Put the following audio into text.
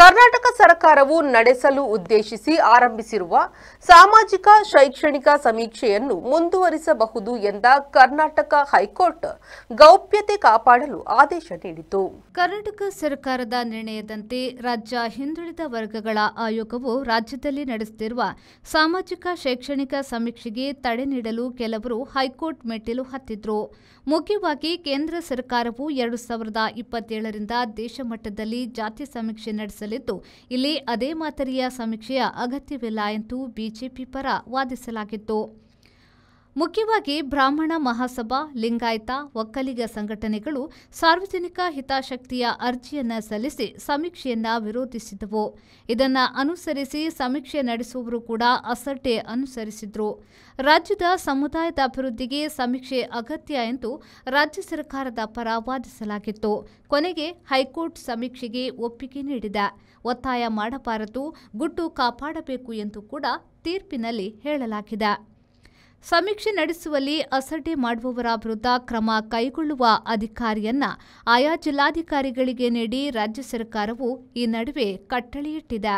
ಕರ್ನಾಟಕ ಸರ್ಕಾರವು ನಡೆಸಲು ಉದ್ದೇಶಿಸಿ ಆರಂಭಿಸಿರುವ ಸಾಮಾಜಿಕ ಶೈಕ್ಷಣಿಕ ಸಮೀಕ್ಷೆಯನ್ನು ಮುಂದುವರಿಸಬಹುದು ಎಂದ ಕರ್ನಾಟಕ ಹೈಕೋರ್ಟ್ ಗೌಪ್ಯತೆ ಕಾಪಾಡಲು ಆದೇಶ ನೀಡಿತು. ಕರ್ನಾಟಕ ಸರ್ಕಾರದ ನಿರ್ಣಯದಂತೆ ರಾಜ್ಯ ಹಿಂದುಳಿದ ವರ್ಗಗಳ ಆಯೋಗವು ರಾಜ್ಯದಲ್ಲಿ ನಡೆಸುತ್ತಿರುವ ಸಾಮಾಜಿಕ ಶೈಕ್ಷಣಿಕ ಸಮೀಕ್ಷೆಗೆ ತಡೆ ನೀಡಲು ಕೆಲವರು ಹೈಕೋರ್ಟ್ ಮೆಟ್ಟಿಲು ಹತ್ತಿದ್ರು. ಮುಖ್ಯವಾಗಿ ಕೇಂದ್ರ ಸರ್ಕಾರವು 2027ರಿಂದ ದೇಶ ಮಟ್ಟದಲ್ಲಿ ಜಾತಿ ಸಮೀಕ್ಷೆ ನಡೆಸಲಿದ್ದು, ಇಲ್ಲಿ ಅದೇ ಮಾದರಿಯ ಸಮೀಕ್ಷೆಯ ಅಗತ್ಯವಿಲ್ಲ ಎಂದು ಬಿಜೆಪಿ ಪರ ವಾದಿಸಲಾಗಿತ್ತು. ಮುಖ್ಯವಾಗಿ ಬ್ರಾಹ್ಮಣ ಮಹಾಸಭಾ, ಲಿಂಗಾಯತ, ಒಕ್ಕಲಿಗ ಸಂಘಟನೆಗಳು ಸಾರ್ವಜನಿಕ ಹಿತಾಸಕ್ತಿಯ ಅರ್ಜಿಯನ್ನು ಸಲ್ಲಿಸಿ ಸಮೀಕ್ಷೆಯನ್ನ ವಿರೋಧಿಸಿದವು. ಇದನ್ನು ಅನುಸರಿಸಿ ಸಮೀಕ್ಷೆ ನಡೆಸುವವರು ಕೂಡ ಅಸಡ್ಡೆ ಅನುಸರಿಸಿದ್ರು. ರಾಜ್ಯದ ಸಮುದಾಯದ ಅಭಿವೃದ್ಧಿಗೆ ಸಮೀಕ್ಷೆ ಅಗತ್ಯ ಎಂದು ರಾಜ್ಯ ಸರ್ಕಾರದ ಪರ ವಾದಿಸಲಾಗಿತ್ತು. ಕೊನೆಗೆ ಹೈಕೋರ್ಟ್ ಸಮೀಕ್ಷೆಗೆ ಒಪ್ಪಿಗೆ ನೀಡಿದೆ. ಒತ್ತಾಯ ಮಾಡಬಾರದು, ಗುಟ್ಟು ಕಾಪಾಡಬೇಕು ಎಂದು ಕೂಡ ತೀರ್ಪಿನಲ್ಲಿ ಹೇಳಲಾಗಿದೆ. ಸಮೀಕ್ಷೆ ನಡೆಸುವಲ್ಲಿ ಅಸಡ್ಡೆ ಮಾಡುವವರ ವಿರುದ್ಧ ಕ್ರಮ ಕೈಗೊಳ್ಳುವ ಅಧಿಕಾರಿಯನ್ನ ಆಯಾ ಜಿಲ್ಲಾಧಿಕಾರಿಗಳಿಗೆ ನೀಡಿ ರಾಜ್ಯ ಸರ್ಕಾರವು ಈ ನಡುವೆ ಕಟ್ಟಳೆಯಿಟ್ಟಿದೆ.